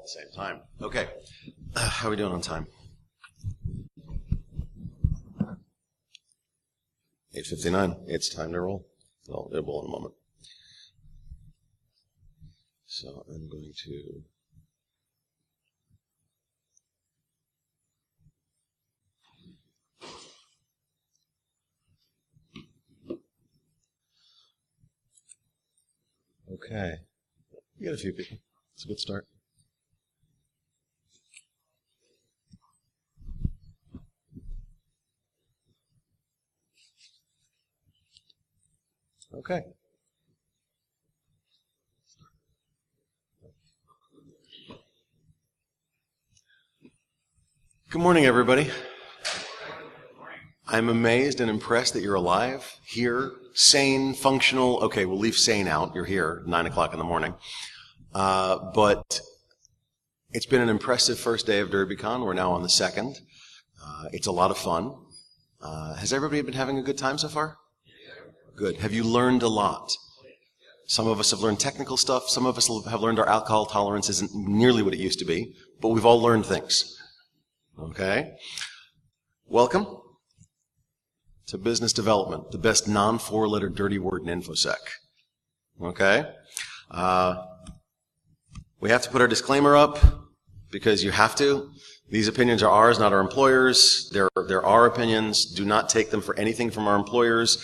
at the same time. Okay, how are we doing on time? 8:59. It's time to roll. Well, it'll roll in a moment. So I'm going to... Okay. We got a few people. It's a good start. Okay. Good morning, everybody. I'm amazed and impressed that you're alive, here, sane, functional. Okay, we'll leave sane out. You're here, 9 o'clock in the morning. But it's been an impressive first day of Derbycon. We're now on the second. It's a lot of fun. Has everybody been having a good time so far? Good. Have you learned a lot? Some of us have learned technical stuff. Some of us have learned our alcohol tolerance isn't nearly what it used to be. But we've all learned things. Okay? Welcome to Business Development, the best non-four-letter dirty word in infosec. Okay? We have to put our disclaimer up because you have to. These opinions are ours, not our employers. They're our opinions. Do not take them for anything from our employers.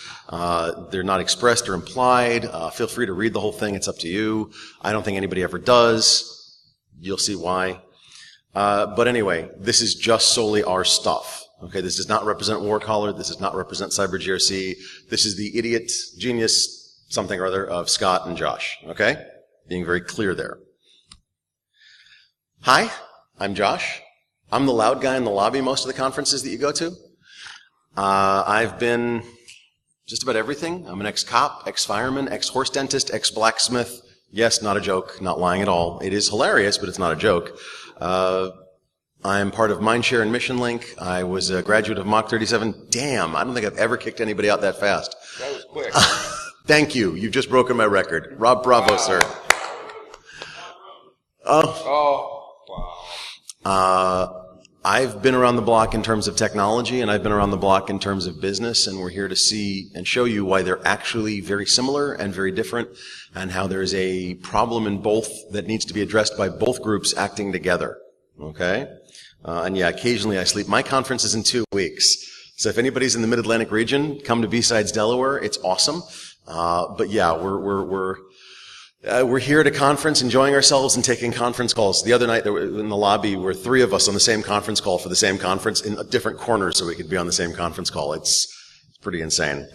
They're not expressed or implied. Feel free to read the whole thing. It's up to you. I don't think anybody ever does. You'll see why. But anyway, this is just solely our stuff. Okay, this does not represent War Collar. This does not represent Cyber GRC. This is the idiot, genius, something or other of Scott and Josh. Okay? Being very clear there. Hi, I'm Josh. I'm the loud guy in the lobby most of the conferences that you go to. I've been just about everything. I'm an ex-cop, ex-fireman, ex-horse dentist, ex-blacksmith. Yes, not a joke, not lying at all. It is hilarious, but it's not a joke. I'm part of Mindshare and MissionLink. I was a graduate of Mach 37. Damn, I don't think I've ever kicked anybody out that fast. That was quick. Thank you. You've just broken my record. Rob, bravo, sir. Wow. I've been around the block in terms of technology, and I've been around the block in terms of business, and we're here to see and show you why they're actually very similar and very different, and how there's a problem in both that needs to be addressed by both groups acting together. Okay? And yeah, occasionally I sleep. My conference is in 2 weeks. So if anybody's in the Mid-Atlantic region, come to B-Sides, Delaware. It's awesome. But yeah, we're here at a conference, enjoying ourselves and taking conference calls. The other night in the lobby were 3 of us on the same conference call for the same conference in different corners so we could be on the same conference call. It's pretty insane.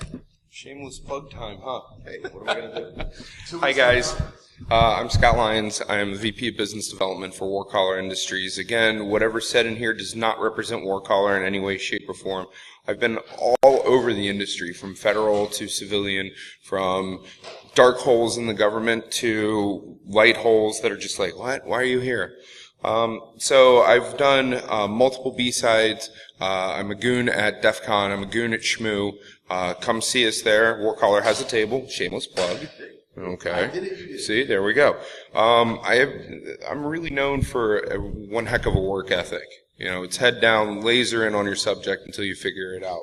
Shameless plug time, huh? Hey, what are we going to do? Hi, guys. I'm Scott Lyons. I am the VP of Business Development for War Collar Industries. Again, whatever's said in here does not represent War Collar in any way, shape, or form. I've been all over the industry, from federal to civilian, from dark holes in the government to light holes that are just like, what? Why are you here? So I've done multiple B-sides. I'm a goon at DEF CON. I'm a goon at Shmoo. Come see us there. War Collar has a table. Shameless plug. Okay. See, there we go. I'm really known for one heck of a work ethic. You know, it's head down, laser in on your subject until you figure it out.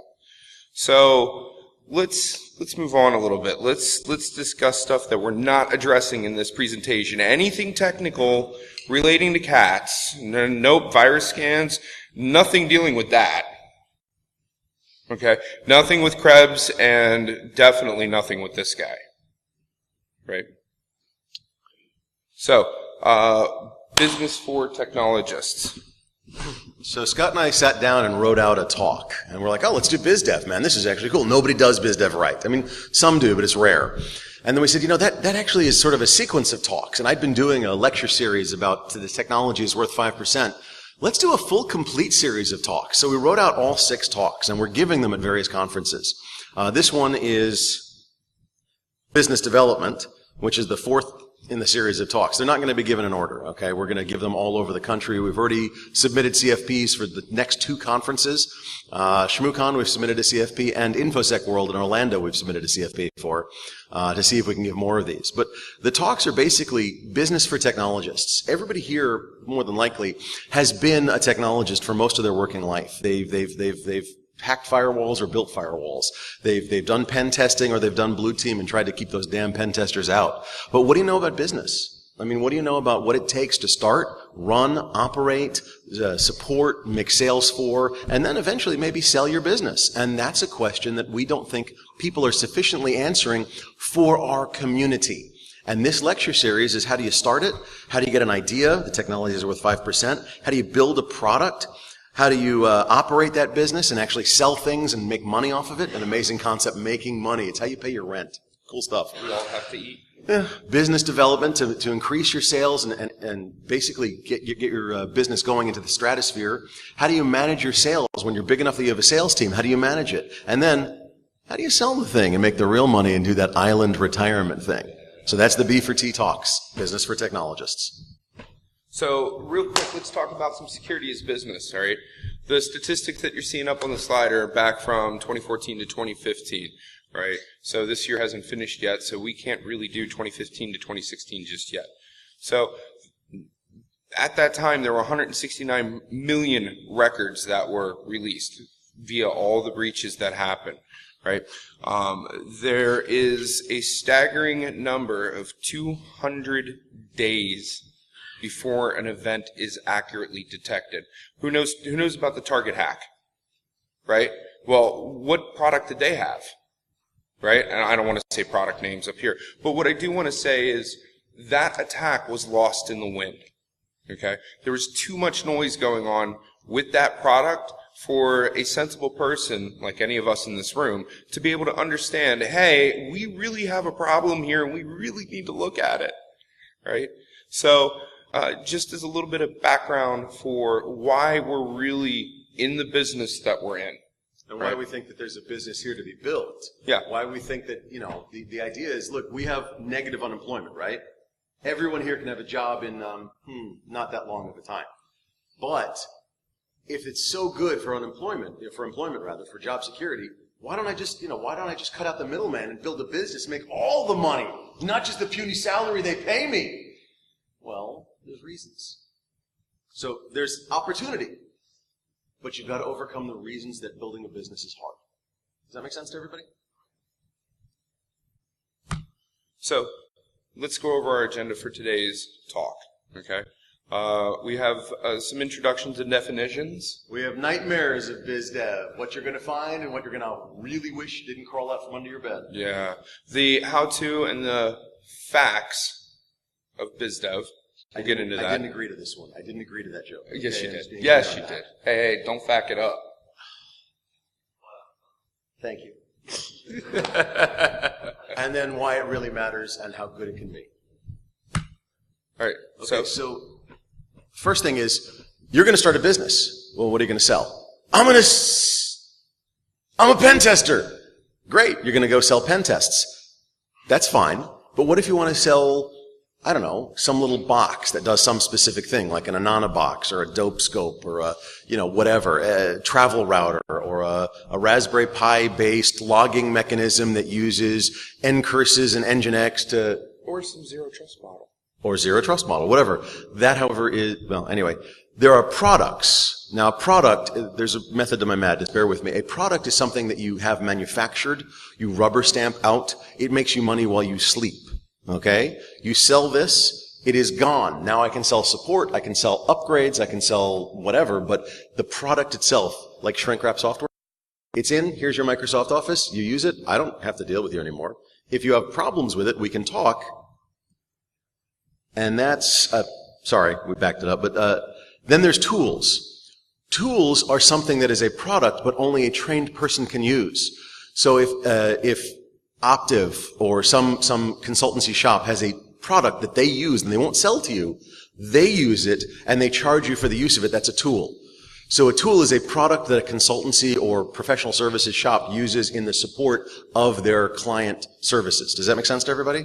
So let's move on a little bit. Let's discuss stuff that we're not addressing in this presentation. Anything technical relating to cats. Nope, virus scans, nothing dealing with that. Okay? Nothing with Krebs, and definitely nothing with this guy. Right? So, business for technologists. So Scott and I sat down and wrote out a talk. And we're like, oh, let's do BizDev, man. This is actually cool. Nobody does BizDev right. I mean, some do, but it's rare. And then we said, that actually is sort of a sequence of talks. And I'd been doing a lecture series about the technology is worth 5%. Let's do a full, complete series of talks. So we wrote out all 6 talks, and we're giving them at various conferences. This one is Business Development, which is the 4th in the series of talks. They're not going to be given an order, okay? We're going to give them all over the country. We've already submitted CFPs for the next 2 conferences. ShmooCon, we've submitted a CFP, and InfoSec World in Orlando, we've submitted a CFP for, to see if we can give more of these. But the talks are basically business for technologists. Everybody here, more than likely, has been a technologist for most of their working life. They've hacked firewalls or built firewalls. They've done pen testing or they've done blue team and tried to keep those damn pen testers out. But what do you know about business? I mean, what do you know about what it takes to start, run, operate, support, make sales for, and then eventually maybe sell your business? And that's a question that we don't think people are sufficiently answering for our community. And this lecture series is how do you start it? How do you get an idea? The technologies are worth 5%. How do you build a product? How do you operate that business and actually sell things and make money off of it? An amazing concept, making money. It's how you pay your rent. Cool stuff. We all have to eat. Yeah. Business development to increase your sales and basically get your business going into the stratosphere. How do you manage your sales when you're big enough that you have a sales team? How do you manage it? And then, how do you sell the thing and make the real money and do that island retirement thing? So that's the B for T Talks, Business for Technologists. So real quick, let's talk about some security as business, all right? The statistics that you're seeing up on the slide are back from 2014 to 2015, right? So this year hasn't finished yet, so we can't really do 2015 to 2016 just yet. So at that time, there were 169 million records that were released via all the breaches that happened, right? There is a staggering number of 200 days before an event is accurately detected. Who knows about the Target hack, right? Well, what product did they have, right? And I don't want to say product names up here, but what I do want to say is that attack was lost in the wind, okay? There was too much noise going on with that product for a sensible person, like any of us in this room, to be able to understand, hey, we really have a problem here and we really need to look at it, right? So, just as a little bit of background for why we're really in the business that we're in. And why we think that there's a business here to be built. Yeah. Why we think that, the idea is, look, we have negative unemployment, right? Everyone here can have a job in, not that long of a time. But if it's so good for for job security, why don't I just cut out the middleman and build a business, make all the money, not just the puny salary they pay me? Well, there's reasons. So there's opportunity, but you've got to overcome the reasons that building a business is hard. Does that make sense to everybody? So let's go over our agenda for today's talk, okay? We have some introductions and definitions. We have nightmares of biz dev, what you're going to find and what you're going to really wish didn't crawl out from under your bed. Yeah. The how-to and the facts of biz dev. We'll get into that. I didn't agree to this one. I didn't agree to that joke. Yes, you did. Yes, you did. Hey, don't fact it up. Thank you. And then why it really matters and how good it can be. All right. Okay, so first thing is, you're going to start a business. Well, what are you going to sell? I'm a pen tester. Great. You're going to go sell pen tests. That's fine. But what if you want to sell, I don't know, some little box that does some specific thing, like an Anana box or a dope scope or a, whatever, a travel router or a Raspberry Pi based logging mechanism that uses ncurses and Nginx to... Or some zero trust model. Or zero trust model, whatever. That, however, is, well, anyway, there are products. Now, a product, there's a method to my madness, bear with me. A product is something that you have manufactured, you rubber stamp out, it makes you money while you sleep. Okay? You sell this, it is gone. Now I can sell support, I can sell upgrades, I can sell whatever, but the product itself, like shrink wrap software, it's in, here's your Microsoft Office, you use it, I don't have to deal with you anymore. If you have problems with it, we can talk. And that's, sorry, we backed it up, but then there's tools. Tools are something that is a product, but only a trained person can use. So if Optiv or some consultancy shop has a product that they use and they won't sell to you, they use it and they charge you for the use of it, that's a tool. So a tool is a product that a consultancy or professional services shop uses in the support of their client services. Does that make sense to everybody?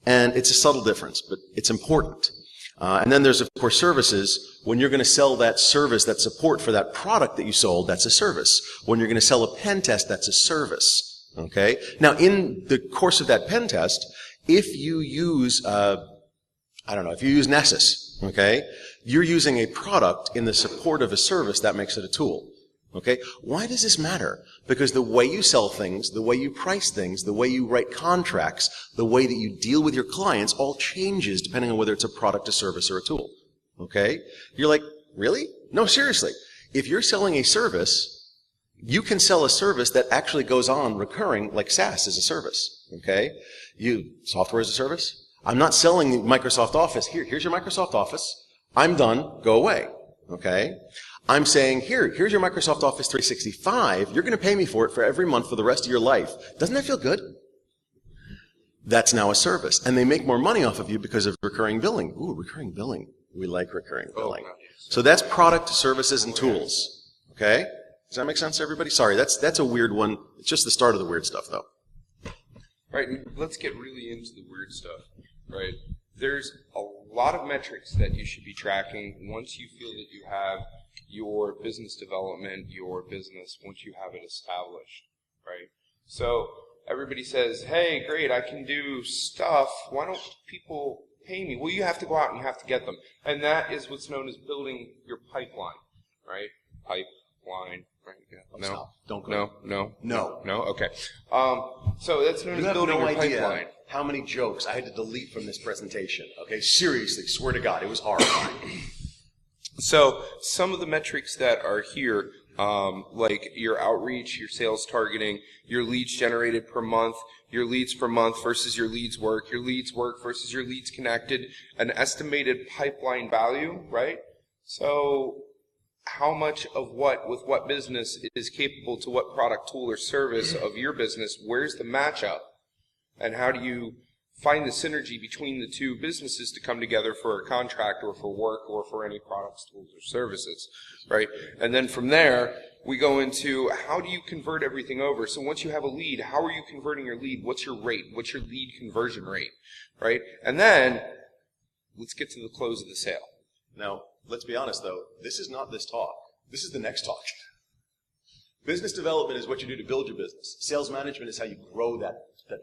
And it's a subtle difference, but it's important. And then there's, of course, services. When you're going to sell that service, that support for that product that you sold, that's a service. When you're going to sell a pen test, that's a service. Okay? Now, in the course of that pen test, if you use, if you use Nessus, okay, you're using a product in the support of a service, that makes it a tool. Okay? Why does this matter? Because the way you sell things, the way you price things, the way you write contracts, the way that you deal with your clients all changes depending on whether it's a product, a service, or a tool. Okay? You're like, really? No, seriously. If you're selling a service, you can sell a service that actually goes on recurring, like SaaS is a service. Okay? Software as a service? I'm not selling Microsoft Office. Here's your Microsoft Office. I'm done. Go away. Okay? I'm saying, here's your Microsoft Office 365. You're going to pay me for it for every month for the rest of your life. Doesn't that feel good? That's now a service. And they make more money off of you because of recurring billing. Ooh, recurring billing. We like recurring billing. So that's product, services, and tools. Okay? Does that make sense to everybody? Sorry, that's a weird one. It's just the start of the weird stuff, though. Right, let's get really into the weird stuff. Right? There's a lot of metrics that you should be tracking once you feel that you have your business development, your business, once you have it established, right? So everybody says, hey, great, I can do stuff. Why don't people pay me? Well, you have to go out and you have to get them. And that is what's known as building your pipeline, right? Pipeline, right? Yeah. No. Stop. Don't go. No. Okay. So that's known as building your pipeline. How many jokes I had to delete from this presentation? Okay, seriously, swear to God, it was horrifying. So some of the metrics that are here, like your outreach, your sales targeting, your leads generated per month, your leads per month versus your leads work versus your leads connected, an estimated pipeline value, right? So how much of what with what business is capable to what product, tool, or service of your business? Where's the matchup? And how do you find the synergy between the two businesses to come together for a contract or for work or for any products, tools, or services, right? And then from there, we go into how do you convert everything over? So once you have a lead, how are you converting your lead? What's your rate? What's your lead conversion rate, right? And then let's get to the close of the sale. Now, let's be honest, though. This is not this talk. This is the next talk. Business development is what you do to build your business. Sales management is how you grow that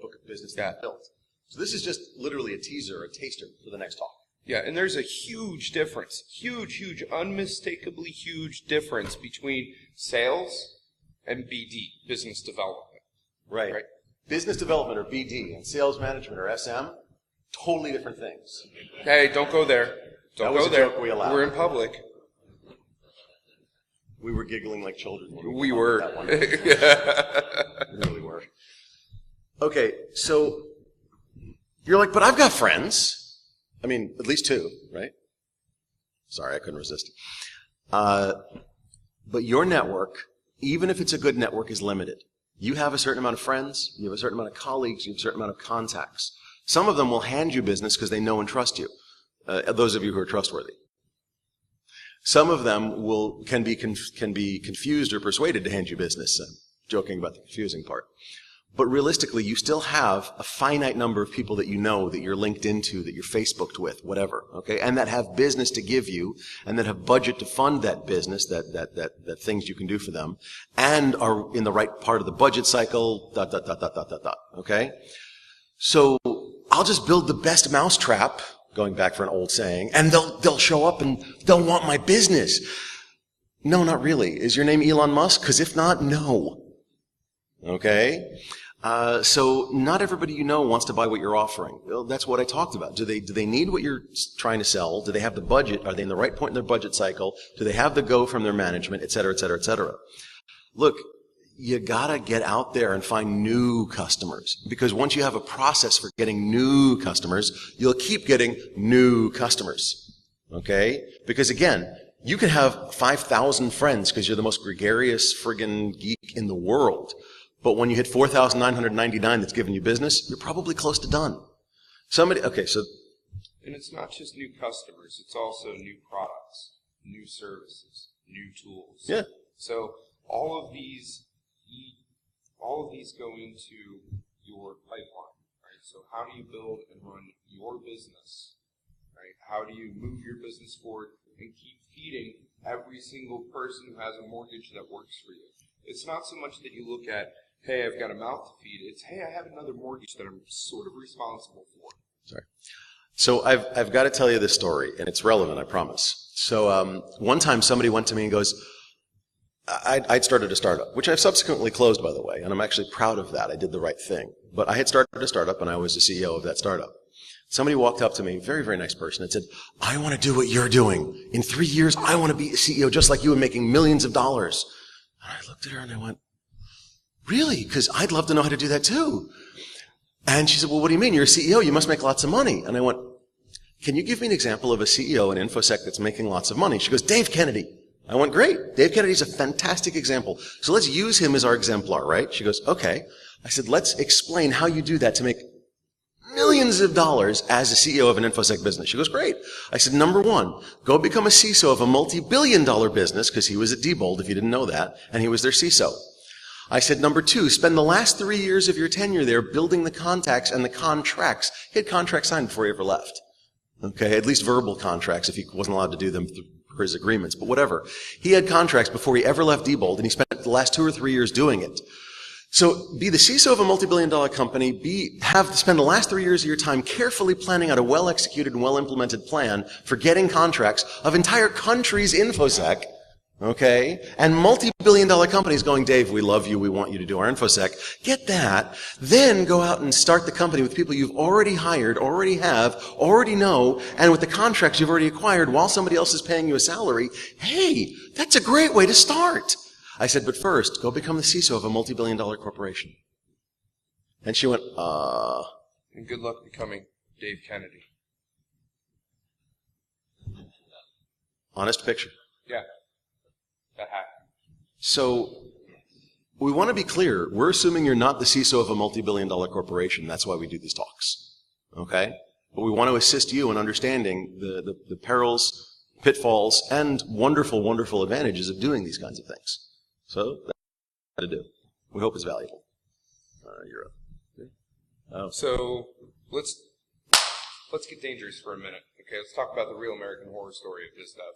book of business that you built. So this is just literally a teaser, a taster for the next talk. Yeah, and there's a huge difference, huge, unmistakably huge difference between sales and BD, business development. Right. Business development, or BD, and sales management, or SM, totally different things. Hey, don't go there. Don't go there. Joke we allowed. We're in public. We were giggling like children. We were. That one. We really were. Okay, so you're like, but I've got friends. I mean, at least two, right? Sorry, I couldn't resist. But your network, even if it's a good network, is limited. You have a certain amount of friends, you have a certain amount of colleagues, you have a certain amount of contacts. Some of them will hand you business because they know and trust you. Those of you who are trustworthy. Some of them can be confused or persuaded to hand you business. Joking about the confusing part. But realistically, you still have a finite number of people that you know, that you're linked into, that you're Facebooked with, whatever, okay? And that have business to give you, and that have budget to fund that business, that things you can do for them, and are in the right part of the budget cycle, ... okay? So, I'll just build the best mousetrap, going back for an old saying, and they'll show up and they'll want my business. No, not really. Is your name Elon Musk? Because if not, no. Okay? So not everybody you know wants to buy what you're offering. Well, that's what I talked about. Do they need what you're trying to sell? Do they have the budget? Are they in the right point in their budget cycle? Do they have the go from their management, et cetera, et cetera, et cetera? Look, you gotta get out there and find new customers. Because once you have a process for getting new customers, you'll keep getting new customers. Okay? Because again, you can have 5,000 friends because you're the most gregarious friggin' geek in the world. But when you hit 4,999 that's giving you business, you're probably close to done. Okay, so. And it's not just new customers, it's also new products, new services, new tools. Yeah. So all of these go into your pipeline, right? So how do you build and run your business, right? How do you move your business forward and keep feeding every single person who has a mortgage that works for you? It's not so much that you look at, hey, I've got a mouth to feed. It's, hey, I have another mortgage that I'm sort of responsible for. Sorry. So I've got to tell you this story, and it's relevant, I promise. So one time somebody went to me and goes, I'd started a startup, which I've subsequently closed, by the way, and I'm actually proud of that. I did the right thing. But I had started a startup, and I was the CEO of that startup. Somebody walked up to me, very, very nice person, and said, I want to do what you're doing. In 3 years, I want to be a CEO just like you and making millions of dollars. And I looked at her and I went, really? Because I'd love to know how to do that too. And she said, well, what do you mean? You're a CEO. You must make lots of money. And I went, can you give me an example of a CEO in InfoSec that's making lots of money? She goes, Dave Kennedy. I went, great. Dave Kennedy's a fantastic example. So let's use him as our exemplar, right? She goes, okay. I said, let's explain how you do that to make millions of dollars as a CEO of an InfoSec business. She goes, great. I said, number one, go become a CISO of a multi-billion-dollar business, because he was at Diebold, if you didn't know that, and he was their CISO. I said, number two, spend the last 3 years of your tenure there building the contacts and the contracts. He had contracts signed before he ever left. Okay, at least verbal contracts if he wasn't allowed to do them for his agreements, but whatever. He had contracts before he ever left Diebold, and he spent the last 2 or 3 years doing it. So be the CISO of a multi-billion-dollar company, spend the last 3 years of your time carefully planning out a well-executed and well-implemented plan for getting contracts of entire countries' InfoSec, okay? And multi-billion-dollar companies going, Dave, we love you, we want you to do our InfoSec. Get that. Then go out and start the company with people you've already hired, already have, already know, and with the contracts you've already acquired while somebody else is paying you a salary. Hey, that's a great way to start. I said, but first, go become the CISO of a multi-billion-dollar corporation. And she went, And good luck becoming Dave Kennedy. Honest picture. Yeah. That happened. So, we want to be clear. We're assuming you're not the CISO of a multi-billion-dollar corporation. That's why we do these talks. Okay? But we want to assist you in understanding the perils, pitfalls, and wonderful, wonderful advantages of doing these kinds of things. So, that's what to do. We hope it's valuable. You're up. Oh. So, let's get dangerous for a minute. Okay, let's talk about the real American horror story of this stuff.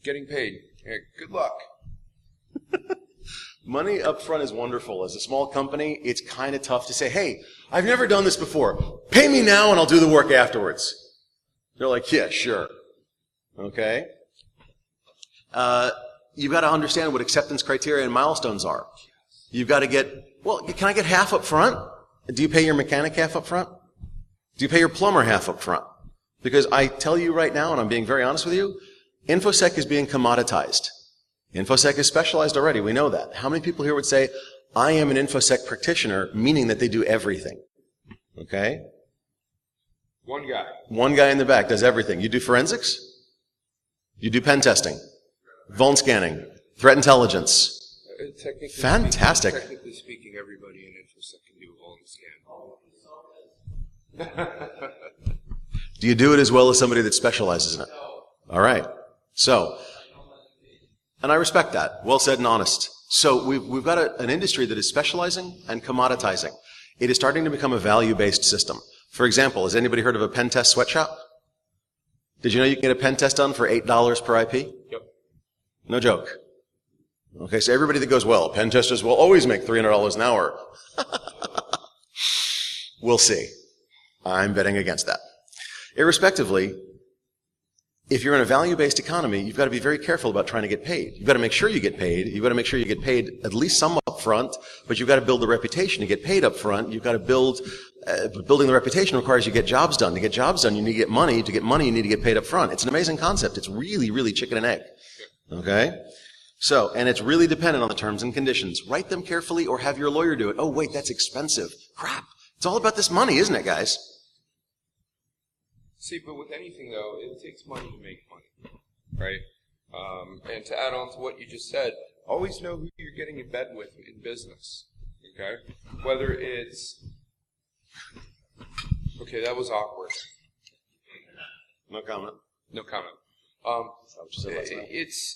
Getting paid. Yeah, good luck. Money up front is wonderful. As a small company, it's kind of tough to say, hey, I've never done this before. Pay me now and I'll do the work afterwards. They're like, yeah, sure. Okay? You've got to understand what acceptance criteria and milestones are. You've got to get, well, can I get half up front? Do you pay your mechanic half up front? Do you pay your plumber half up front? Because I tell you right now, and I'm being very honest with you, InfoSec is being commoditized. InfoSec is specialized already. We know that. How many people here would say, I am an InfoSec practitioner, meaning that they do everything? Okay? One guy. One guy in the back does everything. You do forensics? You do pen testing? Vuln scanning? Threat intelligence? Fantastic. Technically speaking, everybody in InfoSec can do a vuln scan. Do you do it as well as somebody that specializes in it? All right. So, and I respect that. Well said and honest. So we've got an industry that is specializing and commoditizing. It is starting to become a value-based system. For example, has anybody heard of a pen test sweatshop? Did you know you can get a pen test done for $8 per IP? Yep. No joke. Okay, so everybody that goes, well, pen testers will always make $300 an hour. We'll see. I'm betting against that. Irrespectively, if you're in a value-based economy, you've got to be very careful about trying to get paid. You've got to make sure you get paid. You've got to make sure you get paid at least some up front, but you've got to build the reputation to get paid up front. You've got to building the reputation requires you get jobs done. To get jobs done, you need to get money. To get money, you need to get paid up front. It's an amazing concept. It's really, really chicken and egg. Okay? So, and it's really dependent on the terms and conditions. Write them carefully or have your lawyer do it. Oh, wait, that's expensive. Crap. It's all about this money, isn't it, guys? See, but with anything, though, it takes money to make money, right? And to add on to what you just said, always know who you're getting in bed with in business, okay? Whether it's, okay, that was awkward. No comment. No comment.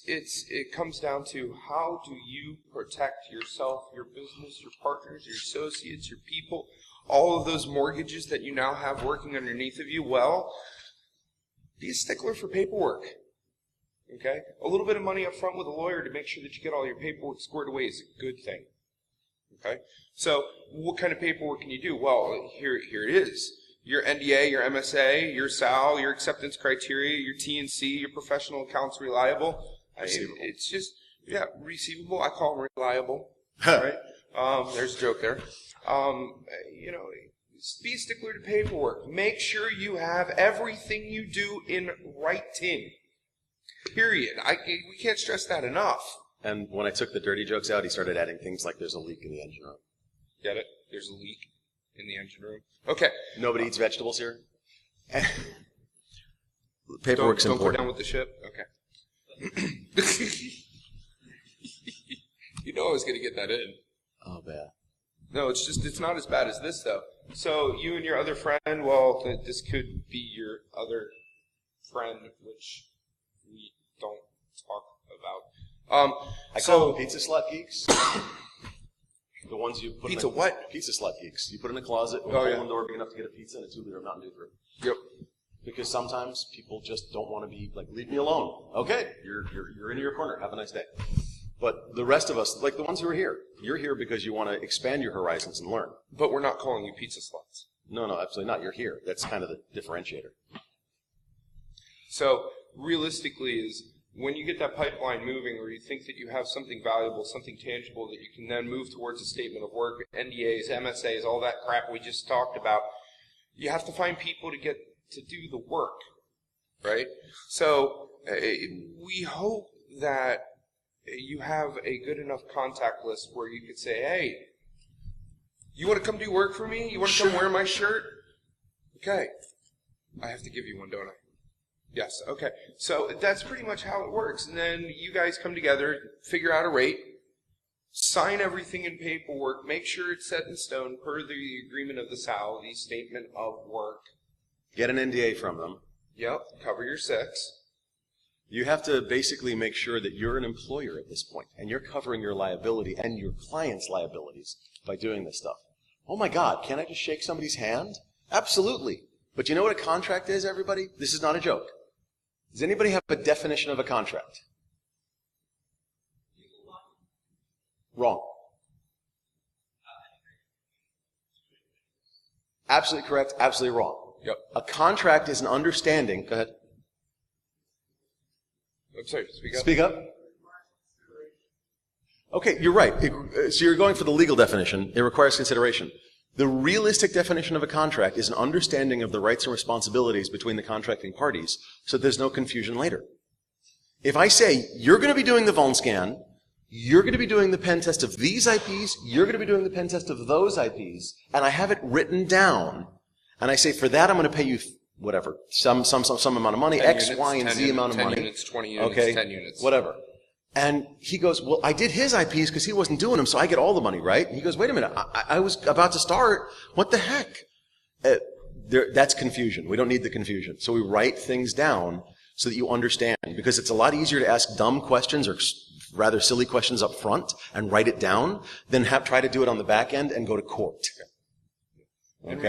It comes down to how do you protect yourself, your business, your partners, your associates, your people, all of those mortgages that you now have working underneath of you, well, be a stickler for paperwork. Okay? A little bit of money up front with a lawyer to make sure that you get all your paperwork squared away is a good thing. Okay? So what kind of paperwork can you do? Well, here it is. Your NDA, your MSA, your SAL, your acceptance criteria, your T&C, your professional accounts reliable. It's just, receivable. I call them reliable. Right? There's a joke there. Be a stickler to paperwork. Make sure you have everything you do in writing. Period. We can't stress that enough. And when I took the dirty jokes out, he started adding things like there's a leak in the engine room. Get it? There's a leak in the engine room. Okay. Nobody eats vegetables here? Paperwork's don't important. Don't go down with the ship? Okay. You know I was going to get that in. Oh, bad. No, it's not as bad as this, though. So you and your other friend, well, this could be your other friend, which we don't talk about. I call them pizza slut geeks. The ones you put pizza in what? Pizza slut geeks. You put in a closet with a hole in the door big enough to get a pizza and a 2-liter of Mountain Dew through. Yep. Because sometimes people just don't want to be like, leave me alone. Okay, you're in your corner. Have a nice day. But the rest of us, like the ones who are here, you're here because you want to expand your horizons and learn. But we're not calling you pizza sluts. No, absolutely not. You're here. That's kind of the differentiator. So realistically is when you get that pipeline moving or you think that you have something valuable, something tangible that you can then move towards a statement of work, NDAs, MSAs, all that crap we just talked about, you have to find people to get to do the work, right? So we hope that you have a good enough contact list where you could say, hey, you want to come do work for me? You want to come wear my shirt? Okay. I have to give you one, don't I? Yes, okay. So that's pretty much how it works. And then you guys come together, figure out a rate, sign everything in paperwork, make sure it's set in stone per the agreement of the SAL, the statement of work. Get an NDA from them. Yep, cover your six. You have to basically make sure that you're an employer at this point, and you're covering your liability and your client's liabilities by doing this stuff. Oh my God, can't I just shake somebody's hand? Absolutely. But you know what a contract is, everybody? This is not a joke. Does anybody have a definition of a contract? Wrong. Absolutely correct, absolutely wrong. Yep. A contract is an understanding. Go ahead. I'm sorry, speak up. Speak up. Okay, you're right. So you're going for the legal definition. It requires consideration. The realistic definition of a contract is an understanding of the rights and responsibilities between the contracting parties so there's no confusion later. If I say, you're going to be doing the vuln scan, you're going to be doing the pen test of these IPs, you're going to be doing the pen test of those IPs, and I have it written down, and I say, for that I'm going to pay you whatever, some amount of money, X, units, Y, and Z amount of money. 10 units, 20 units, okay, 10 units. Whatever. And he goes, well, I did his IPs because he wasn't doing them, so I get all the money, right? And he goes, wait a minute, I was about to start. What the heck? That's confusion. We don't need the confusion. So we write things down so that you understand, because it's a lot easier to ask dumb questions or rather silly questions up front and write it down than try to do it on the back end and go to court. Okay? And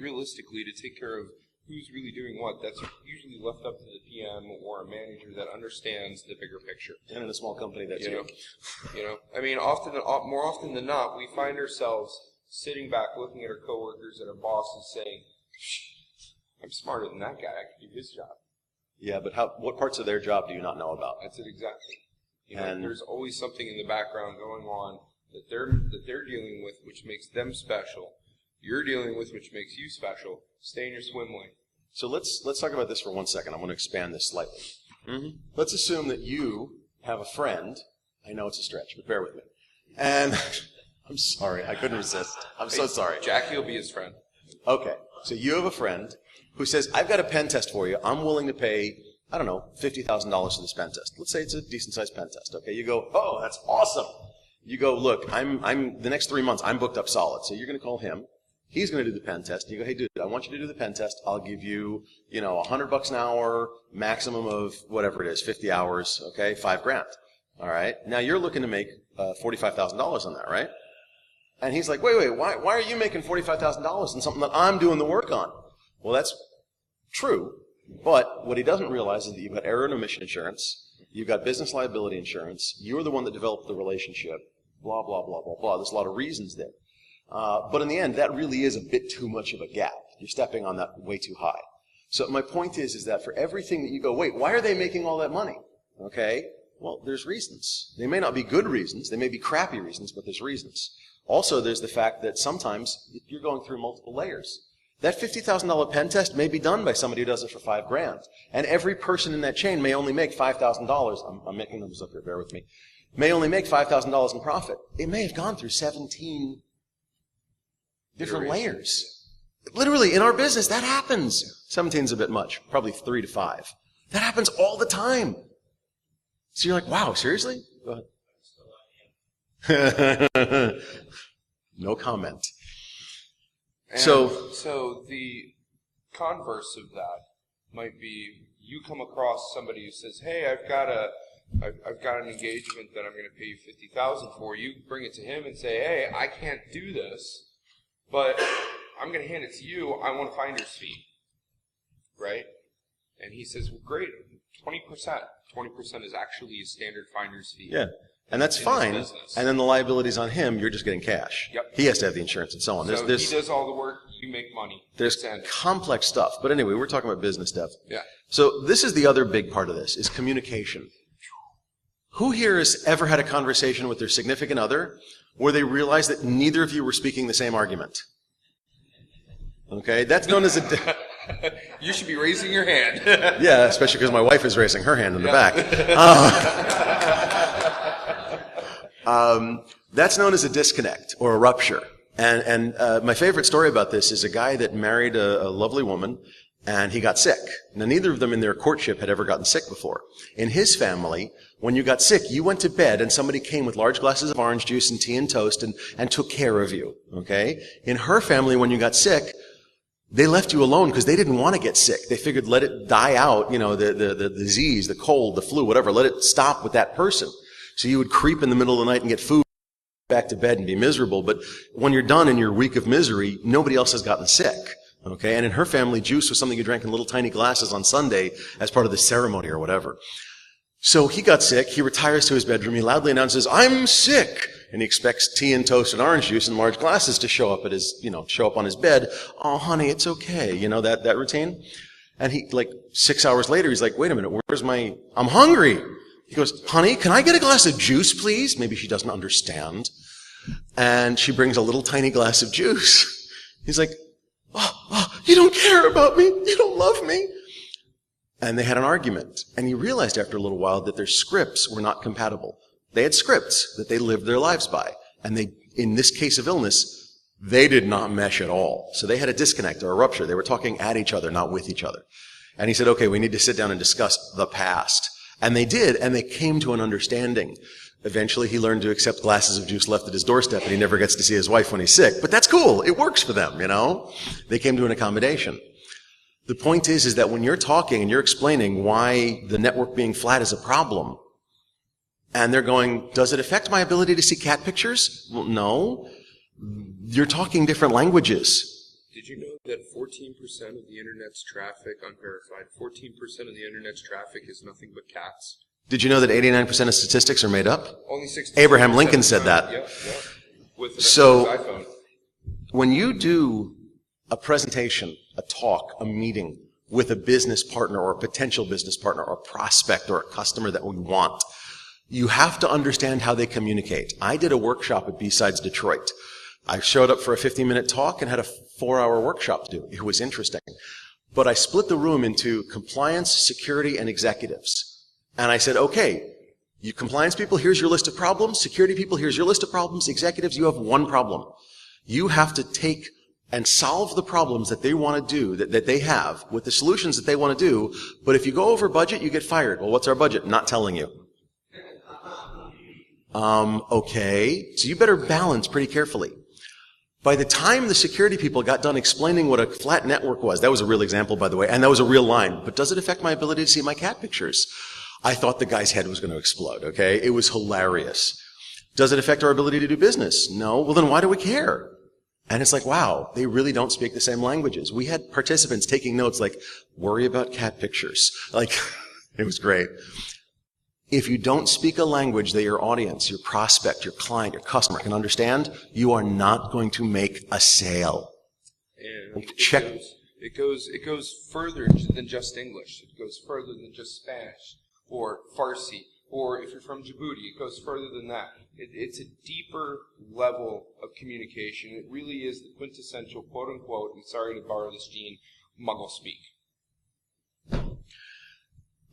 realistically, to take care of who's really doing what, that's usually left up to the PM or a manager that understands the bigger picture. And in a small company, that's you know. I mean, more often than not, we find ourselves sitting back, looking at our coworkers and our bosses, saying, "I'm smarter than that guy. I can do his job." Yeah, but what parts of their job do you not know about? That's it exactly. And there's always something in the background going on that they're dealing with, which makes them special. You're dealing with, which makes you special. Stay in your swim lane. So let's talk about this for 1 second. I'm going to expand this slightly. Let's assume that you have a friend. I know it's a stretch, but bear with me. And I'm sorry, I couldn't resist. I'm so sorry. Jackie will be his friend. Okay, so you have a friend who says, I've got a pen test for you. I'm willing to pay, I don't know, $50,000 for this pen test. Let's say it's a decent-sized pen test. Okay, you go, oh, that's awesome. You go, look, I'm the next 3 months, I'm booked up solid. So you're going to call him. He's going to do the pen test. You go, hey, dude, I want you to do the pen test. I'll give you, $100 an hour, maximum of whatever it is, 50 hours, okay, $5,000. All right. Now you're looking to make $45,000 on that, right? And he's like, wait, why are you making $45,000 on something that I'm doing the work on? Well, that's true. But what he doesn't realize is that you've got error and omission insurance, you've got business liability insurance, you're the one that developed the relationship, blah, blah, blah, blah, blah. There's a lot of reasons there. But in the end, that really is a bit too much of a gap. You're stepping on that way too high. So my point is that for everything that you go, wait, why are they making all that money? Okay? Well, there's reasons. They may not be good reasons. They may be crappy reasons, but there's reasons. Also, there's the fact that sometimes you're going through multiple layers. That $50,000 pen test may be done by somebody who does it for $5,000. And every person in that chain may only make $5,000. I'm making numbers up here, bear with me. May only make $5,000 in profit. It may have gone through 17 different layers. Literally, in our business, that happens. 17 is a bit much. Probably 3 to 5. That happens all the time. So you're like, wow, seriously? Go ahead. No comment. And so the converse of that might be you come across somebody who says, hey, I've got an engagement that I'm going to pay you $50,000 for. You bring it to him and say, hey, I can't do this, but I'm going to hand it to you. I want a finder's fee, right? And he says, well, great, 20%. 20% is actually a standard finder's fee. Yeah. And that's fine. And then the liability's on him. You're just getting cash. Yep. He has to have the insurance and so on. So he does all the work. You make money. There's complex stuff. But anyway, we're talking about business stuff. Yeah. So this is the other big part of this, is communication. Who here has ever had a conversation with their significant other where they realized that neither of you were speaking the same argument? Okay? That's known as a... You should be raising your hand. Yeah, especially because my wife is raising her hand in the back. That's known as a disconnect or a rupture. And my favorite story about this is a guy that married a lovely woman, and he got sick. Now, neither of them in their courtship had ever gotten sick before. In his family, when you got sick, you went to bed, and somebody came with large glasses of orange juice and tea and toast and took care of you. Okay? In her family, when you got sick, they left you alone because they didn't want to get sick. They figured let it die out, the disease, the cold, the flu, whatever. Let it stop with that person. So you would creep in the middle of the night and get food, back to bed and be miserable. But when you're done in your week of misery, nobody else has gotten sick. Okay? And in her family, juice was something you drank in little tiny glasses on Sunday as part of the ceremony or whatever. So he got sick. He retires to his bedroom. He loudly announces, I'm sick. And he expects tea and toast and orange juice in large glasses to show up at his, show up on his bed. Oh, honey, it's okay. That routine. And he, 6 hours later, he's like, wait a minute, I'm hungry. He goes, honey, can I get a glass of juice, please? Maybe she doesn't understand. And she brings a little tiny glass of juice. He's like, oh, you don't care about me. You don't love me. And they had an argument. And he realized after a little while that their scripts were not compatible. They had scripts that they lived their lives by. And in this case of illness, they did not mesh at all. So they had a disconnect or a rupture. They were talking at each other, not with each other. And he said, okay, we need to sit down and discuss the past. And they did, and they came to an understanding. Eventually, he learned to accept glasses of juice left at his doorstep, and he never gets to see his wife when he's sick. But that's cool. It works for them, They came to an accommodation. The point is that when you're talking and you're explaining why the network being flat is a problem, and they're going, does it affect my ability to see cat pictures? Well, no. You're talking different languages. Did you know that 14% of the internet's traffic, unverified, 14% of the internet's traffic is nothing but cats? Did you know that 89% of statistics are made up? Only 60%. Abraham Lincoln said that. Yep. With his iPhone. When you do a presentation, a talk, a meeting with a business partner or a potential business partner or a prospect or a customer that we want, you have to understand how they communicate. I did a workshop at B-Sides Detroit. I showed up for a 15-minute talk and had a 4-hour workshop to do. It was interesting. But I split the room into compliance, security, and executives. And I said, okay, you compliance people, here's your list of problems. Security people, here's your list of problems. Executives, you have one problem. You have to take and solve the problems that they want to do, that they have, with the solutions that they want to do. But if you go over budget, you get fired. Well, what's our budget? Not telling you. Okay. So you better balance pretty carefully. By the time the security people got done explaining what a flat network was, that was a real example, by the way, and that was a real line, but does it affect my ability to see my cat pictures? I thought the guy's head was going to explode, okay? It was hilarious. Does it affect our ability to do business? No. Well, then why do we care? And it's like, wow, they really don't speak the same languages. We had participants taking notes like, worry about cat pictures. Like, it was great. If you don't speak a language that your audience, your prospect, your client, your customer can understand, you are not going to make a sale. And check. It goes further than just English. It goes further than just Spanish or Farsi. Or if you're from Djibouti, it goes further than that. It's a deeper level of communication. It really is the quintessential, quote unquote, and sorry to borrow this gene, Muggle speak.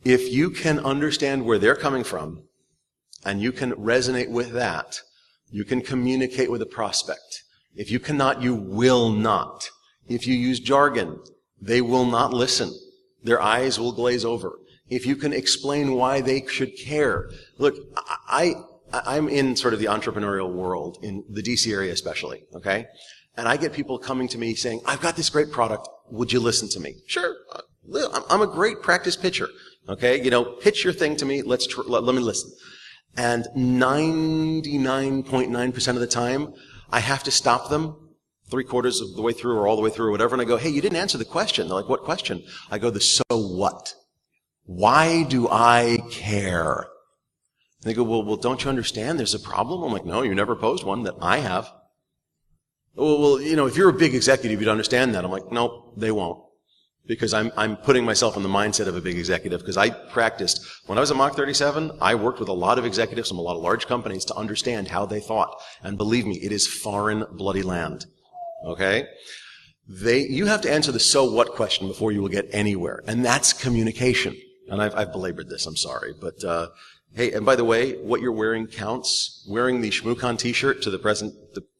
If you can understand where they're coming from, and you can resonate with that, you can communicate with a prospect. If you cannot, you will not. If you use jargon, they will not listen. Their eyes will glaze over. If you can explain why they should care. Look, I'm in sort of the entrepreneurial world, in the DC area especially, okay? And I get people coming to me saying, I've got this great product, would you listen to me? Sure, I'm a great practice pitcher, okay? Pitch your thing to me, let me listen. And 99.9% of the time, I have to stop them 3/4 of the way through or all the way through or whatever, and I go, hey, you didn't answer the question. They're like, what question? I go, the so what? Why do I care? And they go, well, don't you understand there's a problem? I'm like, no, you never posed one that I have. Well, if you're a big executive, you'd understand that. I'm like, no, they won't. Because I'm putting myself in the mindset of a big executive, because I practiced. When I was at Mach 37, I worked with a lot of executives from a lot of large companies to understand how they thought. And believe me, it is foreign bloody land. Okay? You have to answer the so what question before you will get anywhere. And that's communication. And I've belabored this, I'm sorry. But, hey, and by the way, what you're wearing counts. Wearing the ShmooCon t-shirt to the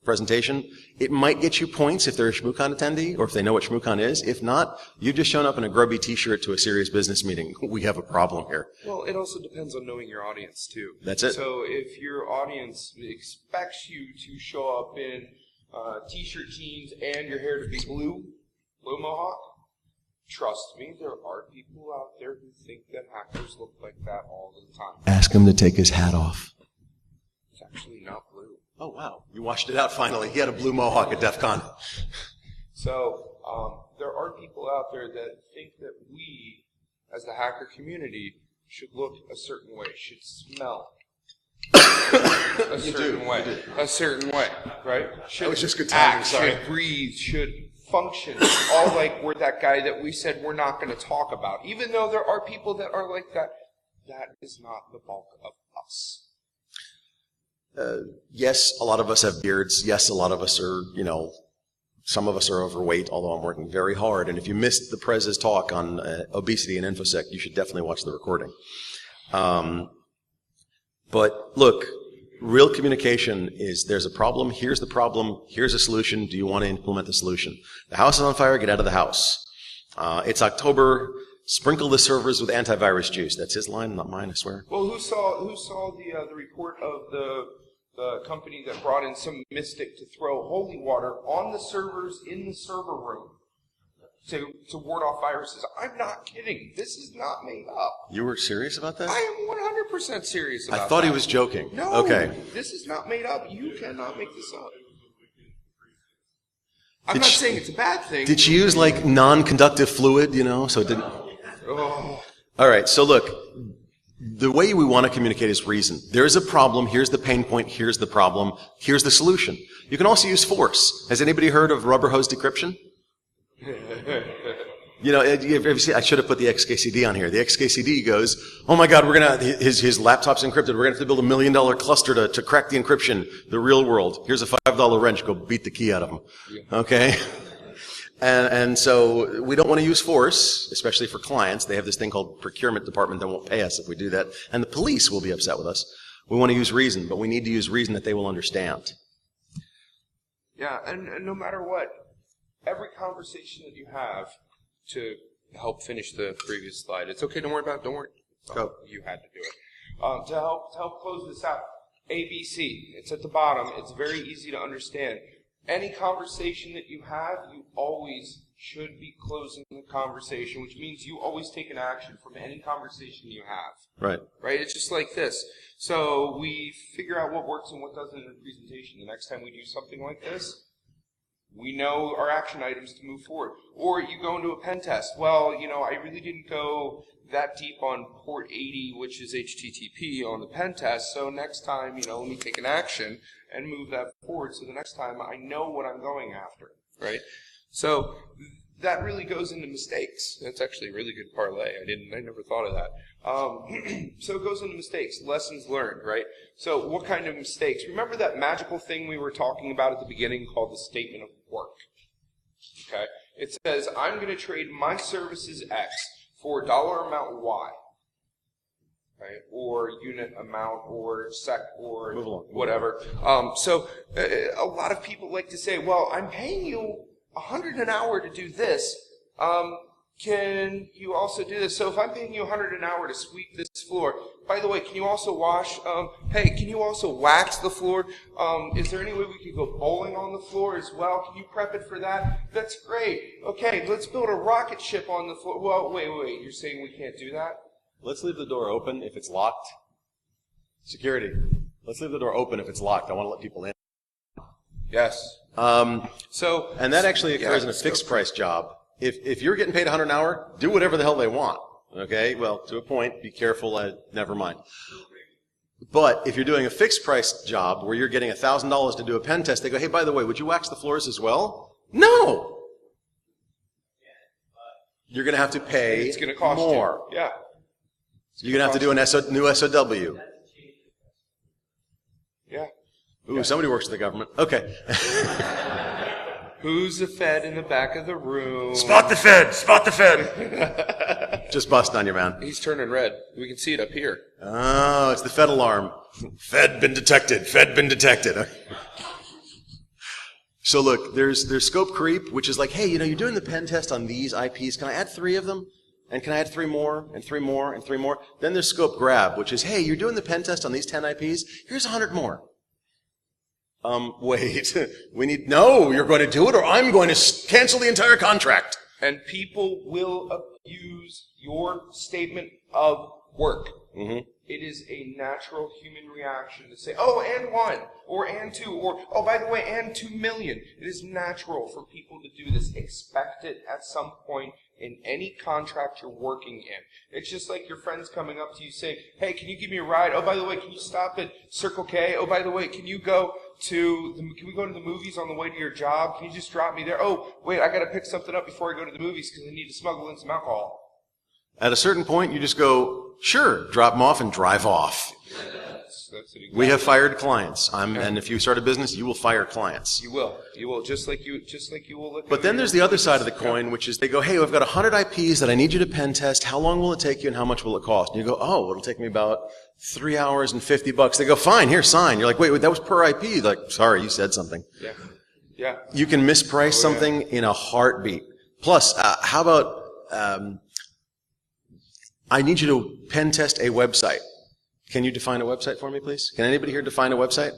presentation, it might get you points if they're a ShmooCon attendee or if they know what ShmooCon is. If not, you've just shown up in a grubby t-shirt to a serious business meeting. We have a problem here. Well, it also depends on knowing your audience, too. That's it. So if your audience expects you to show up in t-shirt, jeans, and your hair to be blue mohawk, trust me, there are people out there who think that hackers look like that all the time. Ask him to take his hat off. It's actually not blue. Oh, wow. You washed it out finally. He had a blue mohawk at DEF CON. So there are people out there that think that we, as the hacker community, should look a certain way, should smell a certain way, right? That was just good timing, act, sorry. should breathe, should function, all like we're that guy that we said we're not going to talk about. Even though there are people that are like that, that is not the bulk of us. Yes, a lot of us have beards. Yes, a lot of us are, some of us are overweight, although I'm working very hard. And if you missed the Prez's talk on obesity and infosec, you should definitely watch the recording. But look, real communication is there's a problem, here's the problem, here's a solution, do you want to implement the solution? The house is on fire, get out of the house. It's October, sprinkle the servers with antivirus juice. That's his line, not mine, I swear. Well, who saw the report of the company that brought in some mystic to throw holy water on the servers in the server room to ward off viruses? I'm not kidding. This is not made up. You were serious about that? I am 100% serious about that. I thought he was joking. No, okay. This is not made up. You cannot make this up. I'm not saying it's a bad thing. Did you use like non-conductive fluid, so it didn't... Oh. All right, so look, the way we want to communicate is reason. There's a problem, here's the pain point, here's the problem, here's the solution. You can also use force. Has anybody heard of rubber hose decryption? I should have put the XKCD on here. The XKCD goes, oh my God, his laptop's encrypted. We're going to have to build $1 million cluster to crack the encryption, the real world. Here's a $5 wrench. Go beat the key out of him. Okay? And so we don't want to use force, especially for clients. They have this thing called procurement department that won't pay us if we do that. And the police will be upset with us. We want to use reason, but we need to use reason that they will understand. Yeah, and no matter what, every conversation that you have, to help finish the previous slide, it's okay, don't worry about it, don't worry. Go. You had to do it. To help close this out, ABC, it's at the bottom, it's very easy to understand. Any conversation that you have, you always should be closing the conversation, which means you always take an action from any conversation you have. Right. Right? It's just like this. So we figure out what works and what doesn't in a presentation. The next time we do something like this, we know our action items to move forward. Or you go into a pen test. Well, I really didn't go that deep on port 80, which is HTTP, on the pen test. So next time, let me take an action and move that forward. So the next time I know what I'm going after, right? So that really goes into mistakes. That's actually a really good parlay. I never thought of that. So it goes into mistakes, lessons learned, right? So what kind of mistakes? Remember that magical thing we were talking about at the beginning called the statement of work? Okay? It says, I'm going to trade my services X for dollar amount Y, right? Or unit amount, or sec, or whatever. So a lot of people like to say, well, I'm paying you $100 an hour to do this. Can you also do this? So if I'm paying you $100 an hour to sweep this floor, by the way, can you also wash? Hey, can you also wax the floor? Is there any way we could go bowling on the floor as well? Can you prep it for that? That's great. Okay, let's build a rocket ship on the floor. Well, wait. You're saying we can't do that? Let's leave the door open if it's locked. Security. Let's leave the door open if it's locked. I want to let people in. Yes. And that actually occurs in a fixed price job. If you're getting paid $100 an hour, do whatever the hell they want. Okay? Well, to a point, be careful, never mind. But if you're doing a fixed price job where you're getting $1,000 to do a pen test, they go, hey, by the way, would you wax the floors as well? No! You're going to have to pay it's going to cost more. You. Yeah. You're going to have to do a new SOW. Yeah. Ooh, somebody works for the government. Okay. Who's the Fed in the back of the room? Spot the Fed! Spot the Fed! Just busting on you, man. He's turning red. We can see it up here. Oh, it's the Fed alarm. Fed been detected. Fed been detected. So look, there's scope creep, which is like, hey, you're doing the pen test on these IPs. Can I add 3 of them? And can I add 3 more, and 3 more, and 3 more? Then there's scope grab, which is, hey, you're doing the pen test on these 10 IPs. Here's 100 more. Wait, you're going to do it, or I'm going to cancel the entire contract. And people will abuse your statement of work. Mm-hmm. It is a natural human reaction to say, oh, and 1, or and 2, or, oh, by the way, and 2 million. It is natural for people to do this. Expect it at some point in any contract you're working in. It's just like your friends coming up to you saying, hey, can you give me a ride? Oh, by the way, can you stop at Circle K? Oh, by the way, can we go to the movies on the way to your job? Can you just drop me there? Oh, wait, I got to pick something up before I go to the movies because I need to smuggle in some alcohol. At a certain point, you just go, sure, drop them off and drive off. That's exactly. We have fired clients. And if you start a business, you will fire clients. You will. Just like you will look. But then there's the other side of the coin, which is they go, hey, I've got 100 IPs that I need you to pen test. How long will it take you and how much will it cost? And you go, oh, it'll take me about 3 hours and $50. They go, fine, here, sign. You're like, wait, that was per IP. Like, sorry, you said something. Yeah. You can misprice something in a heartbeat. Plus, how about, I need you to pen test a website. Can you define a website for me, please? Can anybody here define a website?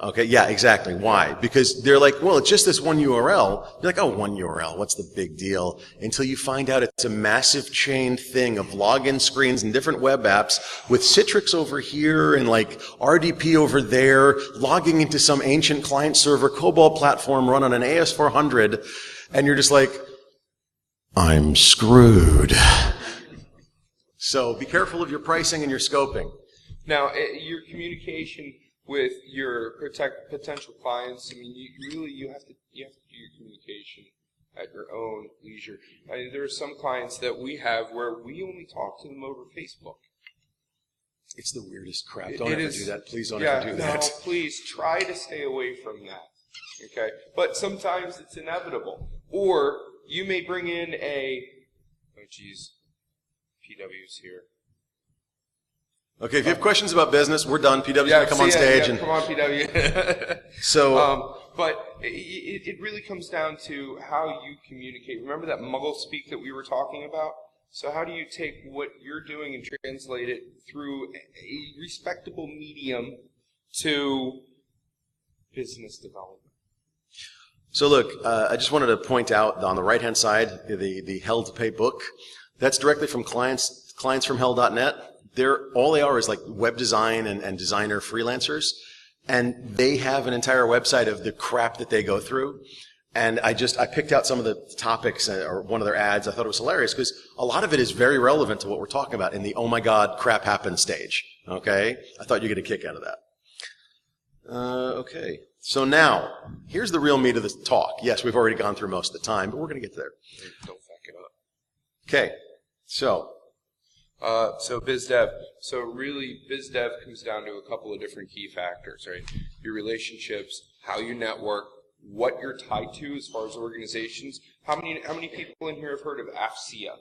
Okay, yeah, exactly. Why? Because they're like, well, it's just this one URL. You're like, oh, one URL, what's the big deal? Until you find out it's a massive chain thing of login screens and different web apps with Citrix over here and like RDP over there, logging into some ancient client server COBOL platform run on an AS400, and you're just like, I'm screwed. So be careful of your pricing and your scoping. Now, your communication with your potential clients, I mean, you have to do your communication at your own leisure. I mean, there are some clients that we have where we only talk to them over Facebook. It's the weirdest crap. Don't ever do that. Please don't ever do that. No, please try to stay away from that. Okay? But sometimes it's inevitable. Or you may bring in PW's here. Okay, if you have questions about business, we're done. PW's going to come on stage. Come on, PW. So, but it really comes down to how you communicate. Remember that muggle speak that we were talking about? So how do you take what you're doing and translate it through a respectable medium to business development? So look, I just wanted to point out on the right-hand side, the Hell to Pay book. That's directly from clients from hell.net. All they are is like web design and designer freelancers. And they have an entire website of the crap that they go through. And I picked out some of the topics or one of their ads. I thought it was hilarious because a lot of it is very relevant to what we're talking about in the oh my god crap happened stage. Okay? I thought you'd get a kick out of that. Okay. So now, here's the real meat of the talk. Yes, we've already gone through most of the time, but we're going to get there. Don't fuck it up. Okay. So biz dev. So really, biz dev comes down to a couple of different key factors, right? Your relationships, how you network, what you're tied to as far as organizations. How many people in here have heard of AFCEA?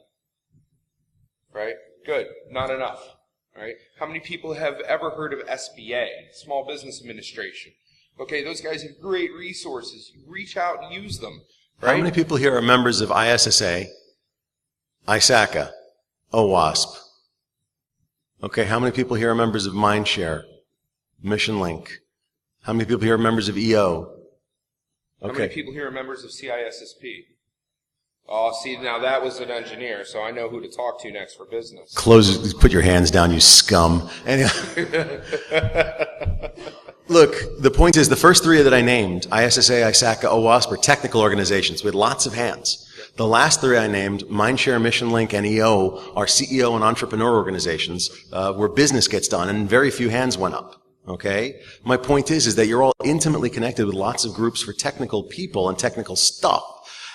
Right? Good. Not enough. Right? How many people have ever heard of SBA, Small Business Administration? Okay, those guys have great resources. Reach out and use them. Right? How many people here are members of ISSA, ISACA, OWASP? Okay, how many people here are members of Mindshare, Mission Link? How many people here are members of EO? Okay. How many people here are members of CISSP? Oh, see, now that was an engineer, so I know who to talk to next for business. Put your hands down, you scum. Anyway. Look, the point is the first three that I named, ISSA, ISACA, OWASP, are technical organizations with lots of hands. The last three I named, Mindshare, Mission Link, and EO, are CEO and entrepreneur organizations where business gets done, and very few hands went up. Okay? My point is that you're all intimately connected with lots of groups for technical people and technical stuff.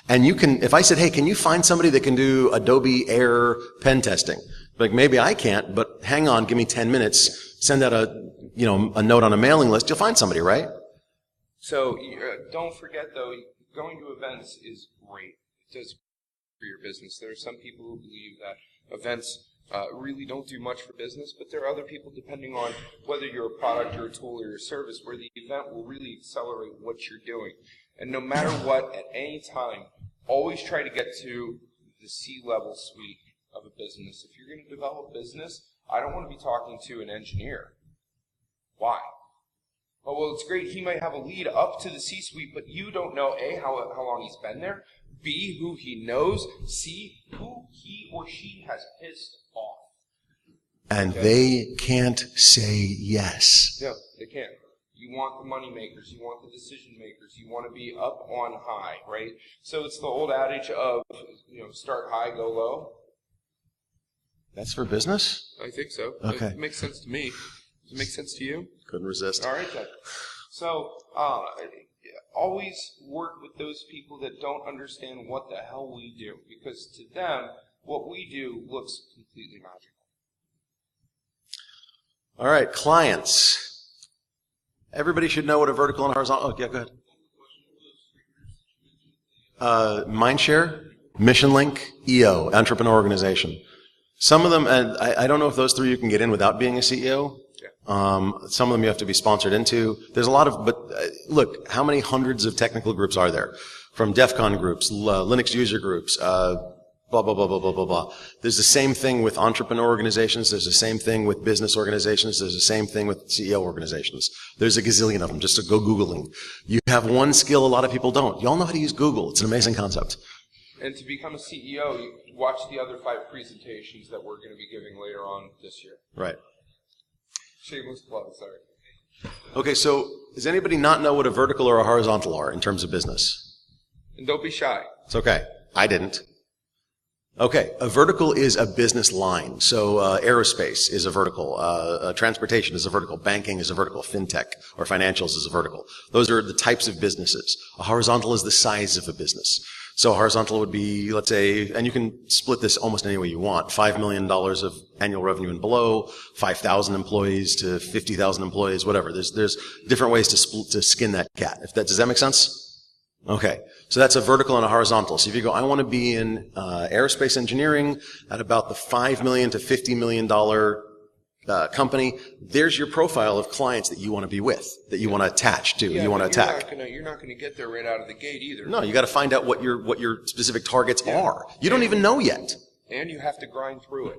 And you can, if I said, hey, can you find somebody that can do Adobe Air pen testing? Like, maybe I can't, but hang on, give me 10 minutes, send out a note on a mailing list, you'll find somebody, right? So, don't forget though, going to events is great. It does for your business. There are some people who believe that events really don't do much for business, but there are other people, depending on whether you're a product or a tool or a service, where the event will really accelerate what you're doing. And no matter what, at any time, always try to get to the C-level suite of a business. If you're going to develop business, I don't want to be talking to an engineer. Why? Oh, well, it's great. He might have a lead up to the C-suite, but you don't know, A, how long he's been there, B, who he knows, C, who he or she has pissed off. And they can't say yes. No, they can't. You want the money makers, you want the decision makers, you want to be up on high, right? So it's the old adage of, start high, go low. That's for business? I think so. Okay. It makes sense to me. Does it make sense to you? Couldn't resist. All right, then. So, always work with those people that don't understand what the hell we do, because to them, what we do looks completely magical. All right, clients. Everybody should know what a vertical and horizontal... Oh, yeah, go ahead. Mindshare, Mission Link, EO, Entrepreneur Organization. Some of them, and I don't know if those three you can get in without being a CEO. Some of them you have to be sponsored into. There's a lot of, but look, how many hundreds of technical groups are there? From DEF CON groups, Linux user groups, blah, blah, blah, blah, blah, blah, blah. There's the same thing with entrepreneur organizations. There's the same thing with business organizations. There's the same thing with CEO organizations. There's a gazillion of them. Just to go Googling. You have one skill a lot of people don't. You all know how to use Google. It's an amazing concept. And to become a CEO, you watch the other 5 presentations that we're going to be giving later on this year. Right. Shameless plug, sorry. Okay, so does anybody not know what a vertical or a horizontal are in terms of business? And don't be shy. It's okay. I didn't. Okay, a vertical is a business line. So aerospace is a vertical, transportation is a vertical, banking is a vertical, fintech or financials is a vertical. Those are the types of businesses. A horizontal is the size of a business. So horizontal would be, let's say, and you can split this almost any way you want, $5 million of annual revenue and below, 5,000 employees to 50,000 employees, whatever. There's different ways to skin that cat. Does that make sense? Okay. So that's a vertical and a horizontal. So if you go, I want to be in aerospace engineering at about the $5 million to $50 million company, there's your profile of clients that you want to be with, that you want to attach to, you want to attack. You're not going to get there right out of the gate either. No, you got to find out what your specific targets are. You don't even know yet. And you have to grind through it.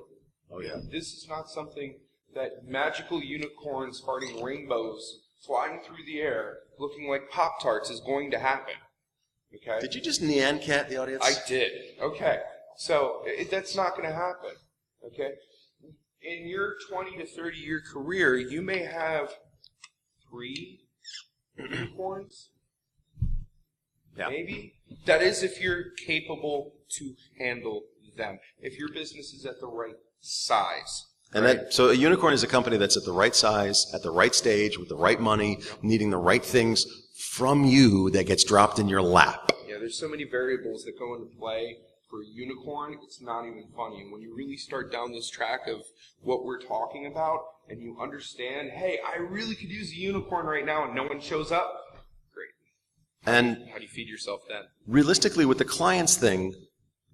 Oh yeah. This is not something that magical unicorns farting rainbows flying through the air looking like Pop-Tarts is going to happen. Okay? Did you just Nyan Cat the audience? I did. Okay. So that's not going to happen. Okay? In your 20 to 30 year career, you may have 3 unicorns. Yeah. Maybe. That is if you're capable to handle them. If your business is at the right size. And so a unicorn is a company that's at the right size, at the right stage, with the right money, needing the right things from you that gets dropped in your lap. Yeah, there's so many variables that go into play for a unicorn, it's not even funny. And when you really start down this track of what we're talking about, and you understand, hey, I really could use a unicorn right now, and no one shows up, great. And how do you feed yourself then? Realistically, with the clients thing,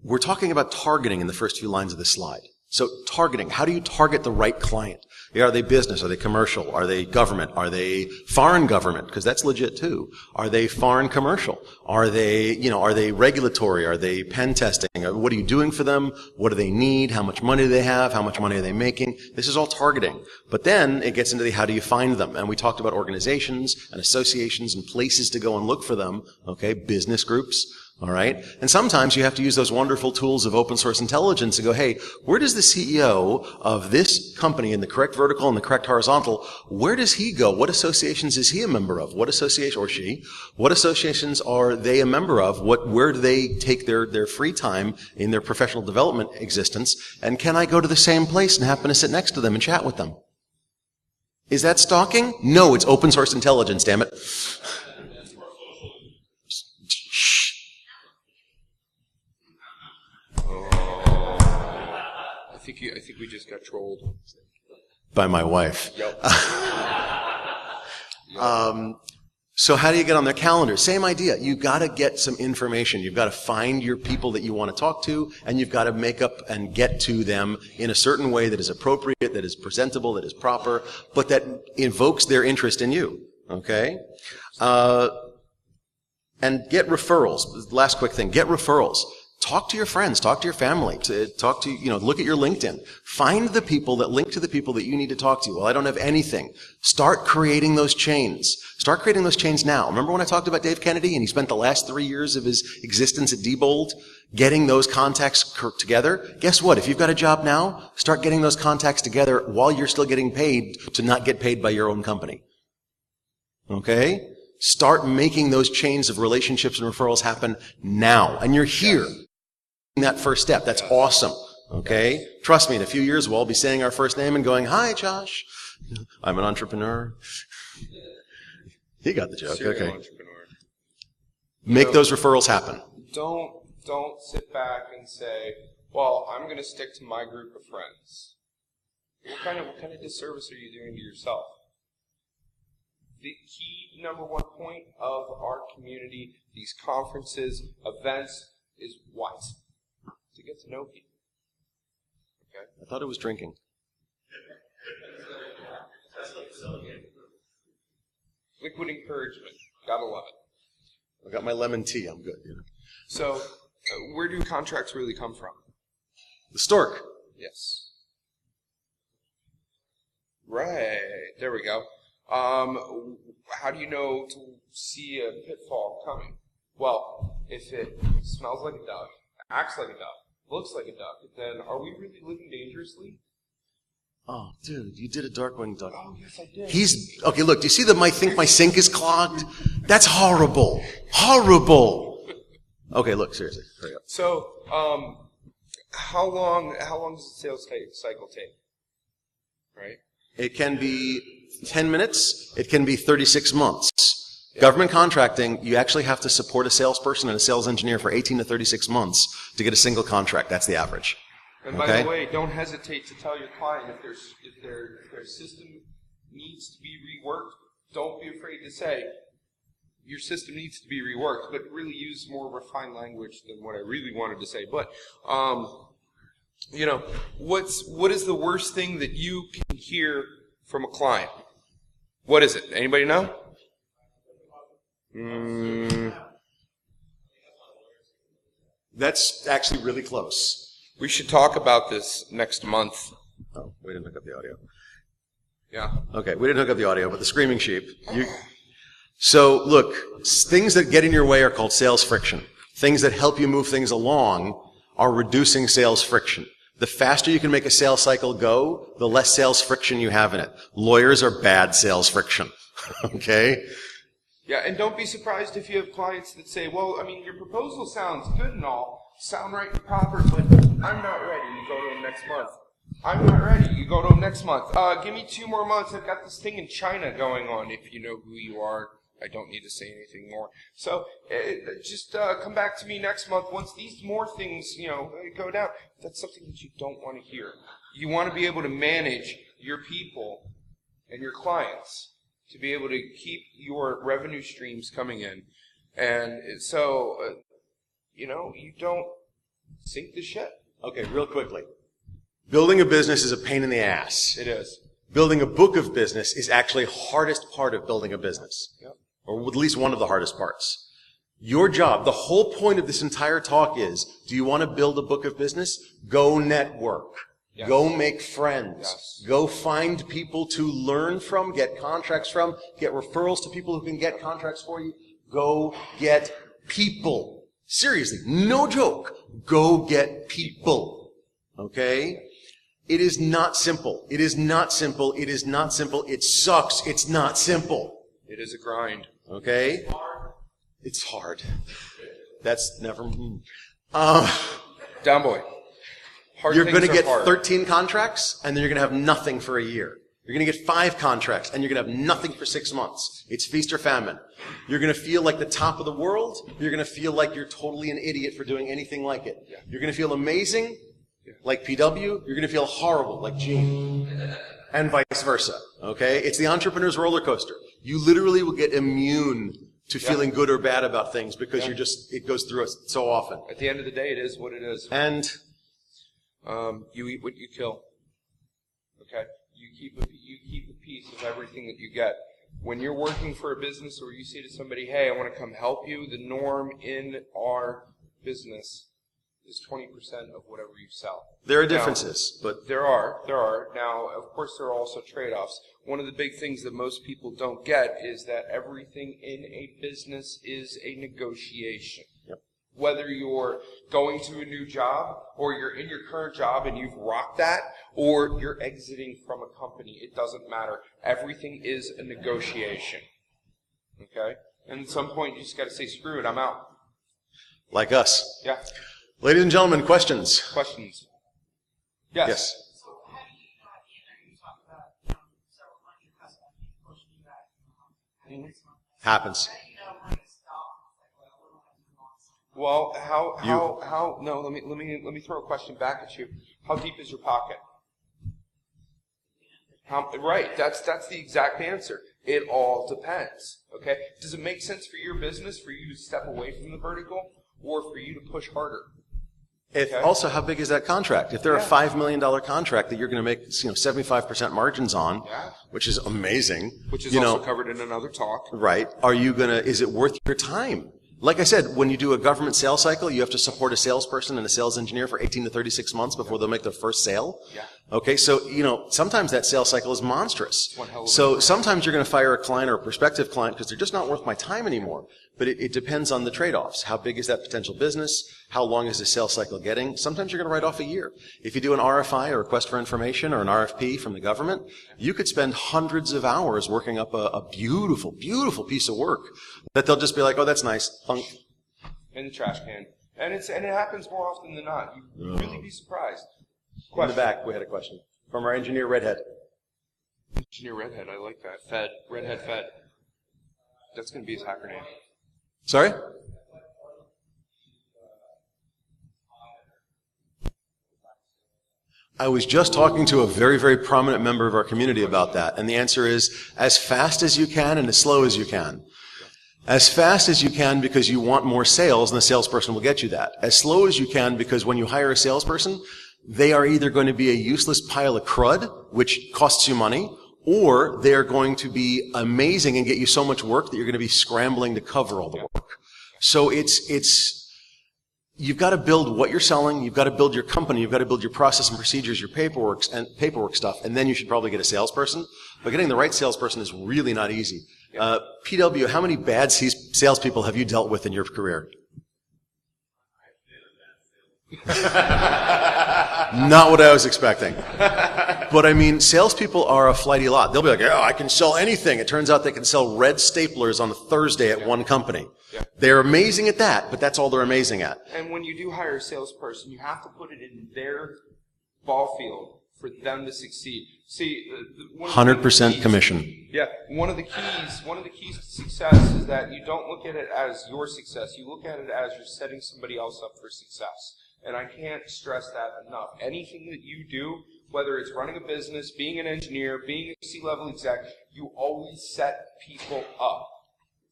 we're talking about targeting in the first few lines of the slide. So targeting, how do you target the right client? Are they business? Are they commercial? Are they government? Are they foreign government? Because that's legit too. Are they foreign commercial? Are they regulatory? Are they pen testing? What are you doing for them? What do they need? How much money do they have? How much money are they making? This is all targeting. But then it gets into the how do you find them? And we talked about organizations and associations and places to go and look for them. Okay, business groups. All right? And sometimes you have to use those wonderful tools of open source intelligence to go, hey, where does the CEO of this company in the correct vertical and the correct horizontal, where does he go? What associations is he a member of? What association, or she, what associations are they a member of? Where do they take their free time in their professional development existence? And can I go to the same place and happen to sit next to them and chat with them? Is that stalking? No, it's open source intelligence, damn it. I think we just got trolled. By my wife. Yep. So how do you get on their calendar? Same idea. You've got to get some information. You've got to find your people that you want to talk to, and you've got to make up and get to them in a certain way that is appropriate, that is presentable, that is proper, but that invokes their interest in you. Okay? And get referrals. Last quick thing. Get referrals. Talk to your friends, talk to your family, look at your LinkedIn. Find the people that link to the people that you need to talk to. Well, I don't have anything. Start creating those chains. Start creating those chains now. Remember when I talked about Dave Kennedy and he spent the last 3 years of his existence at Diebold getting those contacts together? Guess what? If you've got a job now, start getting those contacts together while you're still getting paid to not get paid by your own company. Okay? Start making those chains of relationships and referrals happen now. And you're here. That first step. That's awesome. Okay? Trust me, in a few years we'll all be saying our first name and going, "Hi, Josh. I'm an entrepreneur." He got the joke. Serial Okay. Entrepreneur. Make those referrals happen. Don't sit back and say, "Well, I'm going to stick to my group of friends." What kind of disservice are you doing to yourself? The key number one point of our community, these conferences, events, is what? To get to know people. Okay? I thought it was drinking. Liquid encouragement. Gotta love it. I got my lemon tea. I'm good. So, where do contracts really come from? The stork. Yes. Right. There we go. How do you know to see a pitfall coming? Well, if it smells like a duck, acts like a duck, looks like a duck, then are we really living dangerously? Oh, dude, you did a Darkwing Duck. Oh, yes, I did. Okay, look, do you see that I think my sink is clogged? That's horrible. Horrible. Okay, look, seriously. Hurry up. So, how long does the sales cycle take? Right? It can be 10 minutes. It can be 36 months. Yeah. Government contracting, you actually have to support a salesperson and a sales engineer for 18 to 36 months to get a single contract. That's the average. And by the way, don't hesitate to tell your client if their system needs to be reworked. Don't be afraid to say your system needs to be reworked, but really use more refined language than what I really wanted to say. But what is the worst thing that you can hear from a client? What is it? Anybody know? That's actually really close. We should talk about this next month. Oh, we didn't hook up the audio. Yeah. Okay, we didn't hook up the audio, but the screaming sheep. So look, things that get in your way are called sales friction. Things that help you move things along are reducing sales friction. The faster you can make a sales cycle go, the less sales friction you have in it. Lawyers are bad sales friction. Okay? Yeah, and don't be surprised if you have clients that say, well, I mean, your proposal sounds good and all, sound right and proper, but I'm not ready. You go to them next month. I'm not ready. You go to them next month. Give me 2 more months. I've got this thing in China going on. If you know who you are, I don't need to say anything more. So just come back to me next month once these more things, go down. That's something that you don't want to hear. You want to be able to manage your people and your clients to be able to keep your revenue streams coming in. And so, you don't sink the ship. Okay, real quickly. Building a business is a pain in the ass. It is. Building a book of business is actually the hardest part of building a business. Yep. Or at least one of the hardest parts. Your job, the whole point of this entire talk is, do you want to build a book of business? Go network. Yes. Go make friends. Yes. Go find people to learn from, get contracts from, get referrals to people who can get contracts for you. Go get people. Seriously, no joke. Go get people. Okay? It is not simple. It is not simple. It is not simple. It sucks. It's not simple. It is a grind. Okay? It's hard. That's never... Down boy. Hard You're going to get hard. 13 contracts, and then you're going to have nothing for a year. You're going to get 5 contracts, and you're going to have nothing for 6 months. It's feast or famine. You're going to feel like the top of the world. You're going to feel like you're totally an idiot for doing anything like it. Yeah. You're going to feel amazing, like PW. You're going to feel horrible, like Gene. And vice versa. Okay? It's the entrepreneur's roller coaster. You literally will get immune to feeling good or bad about things because it goes through us so often. At the end of the day, it is what it is. And you eat what you kill. Okay? You keep a piece of everything that you get. When you're working for a business or you say to somebody, hey, I want to come help you, the norm in our business is 20% of whatever you sell. there are differences, but There are. Now, of course, there are also trade-offs. One of the big things that most people don't get is that everything in a business is a negotiation. Yep. Whether you're going to a new job or you're in your current job and you've rocked that or you're exiting from a company, it doesn't matter. Everything is a negotiation. Okay? And at some point, you just got to say, screw it, I'm out. like us. Yeah. Ladies and gentlemen, questions? Questions? Yes. Yes. So how do you know at the end, you talked about several hundred customers pushing you back in 6 months. Happens. How do you know when to stop? Like a little bit too long. Well, no, let me throw a question back at you. How deep is your pocket? Right, that's the exact answer. It all depends. Okay? Does it make sense for your business for you to step away from the vertical or for you to push harder? Also, how big is that contract? If they're a $5 million contract that you're going to make 75% margins on, which is amazing. Which is also covered in another talk. Right. Is it worth your time? Like I said, when you do a government sales cycle, you have to support a salesperson and a sales engineer for 18 to 36 months before they'll make their first sale. Yeah. Okay, so, sometimes that sales cycle is monstrous. One hell of a So sometimes you're going to fire a client or a prospective client because they're just not worth my time anymore. But it depends on the trade-offs. How big is that potential business? How long is the sales cycle getting? Sometimes you're going to write off a year. If you do an RFI, a request for information, or an RFP from the government, you could spend hundreds of hours working up a beautiful, beautiful piece of work that they'll just be like, oh, that's nice. Punk. In the trash can. And it happens more often than not. You'd really be surprised. In the back, we had a question from our engineer, Redhead. Engineer Redhead, I like that. Fed. Redhead Fed. That's going to be his hacker name. Sorry? I was just talking to a very, very prominent member of our community about that, and the answer is as fast as you can and as slow as you can. As fast as you can because you want more sales, and the salesperson will get you that. As slow as you can because when you hire a salesperson, they are either going to be a useless pile of crud, which costs you money, or they're going to be amazing and get you so much work that you're going to be scrambling to cover all the work. So you've got to build what you're selling, you've got to build your company, you've got to build your process and procedures, your paperwork stuff, and then you should probably get a salesperson. But getting the right salesperson is really not easy. PW, how many bad salespeople have you dealt with in your career? Not what I was expecting. But I mean, salespeople are a flighty lot. They'll be like, oh, I can sell anything. It turns out they can sell red staplers on a Thursday at one company. Yeah. They're amazing at that, but that's all they're amazing at. And when you do hire a salesperson, you have to put it in their ball field for them to succeed. See, 100% commission. Yeah, one of the keys to success is that you don't look at it as your success. You look at it as you're setting somebody else up for success. And I can't stress that enough. Anything that you do, whether it's running a business, being an engineer, being a C-level exec, you always set people up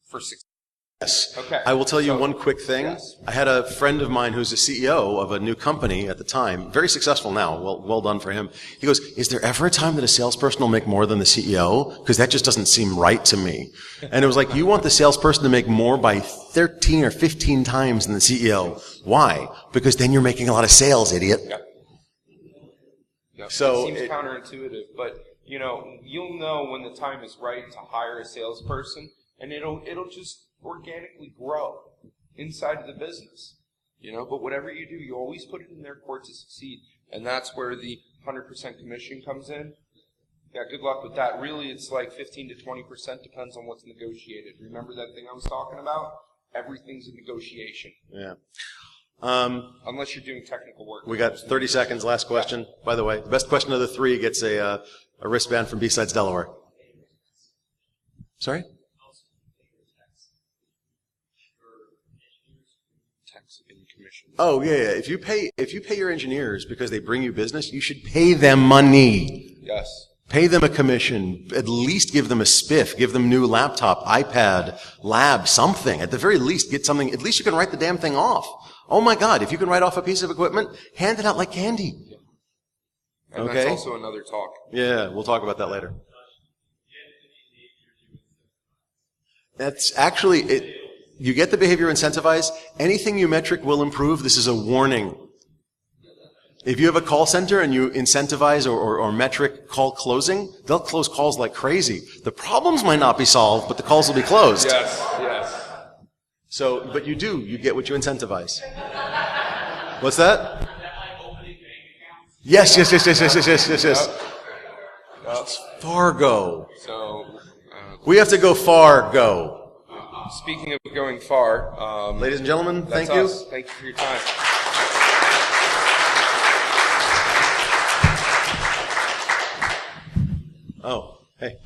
for success. Yes. Okay. I will tell you one quick thing. Yes. I had a friend of mine who's a CEO of a new company at the time, very successful now, well done for him. He goes, is there ever a time that a salesperson will make more than the CEO? Because that just doesn't seem right to me. And it was like, you want the salesperson to make more by 13 or 15 times than the CEO. Why? Because then you're making a lot of sales, idiot. Yeah. No, So it seems counterintuitive, but you'll know when the time is right to hire a salesperson, and it'll just organically grow inside of the business. But whatever you do, you always put it in their court to succeed, and that's where the 100% commission comes in. Yeah, good luck with that. Really, it's like 15 to 20%, depends on what's negotiated. Remember that thing I was talking about? Everything's a negotiation. Yeah. Unless you're doing technical work. We got 30 seconds. Last question. By the way, the best question of the three gets a wristband from B-Sides Delaware. Sorry? Oh yeah. If you pay your engineers because they bring you business, you should pay them money. Yes. Pay them a commission. At least give them a spiff. Give them new laptop, iPad, lab, something. At the very least, get something. At least you can write the damn thing off. Oh my God! If you can write off a piece of equipment, hand it out like candy. And okay. That's also another talk. Yeah, we'll talk about that later. That's actually it. You get the behavior incentivized. Anything you metric will improve. This is a warning. If you have a call center and you incentivize or metric call closing, they'll close calls like crazy. The problems might not be solved, but the calls will be closed. Yes. So, but you get what you incentivize. What's that? Yes. Fargo. So, We have to go Fargo. Speaking of going far, ladies and gentlemen, that's thank you. us. Thank you for your time. Oh, hey.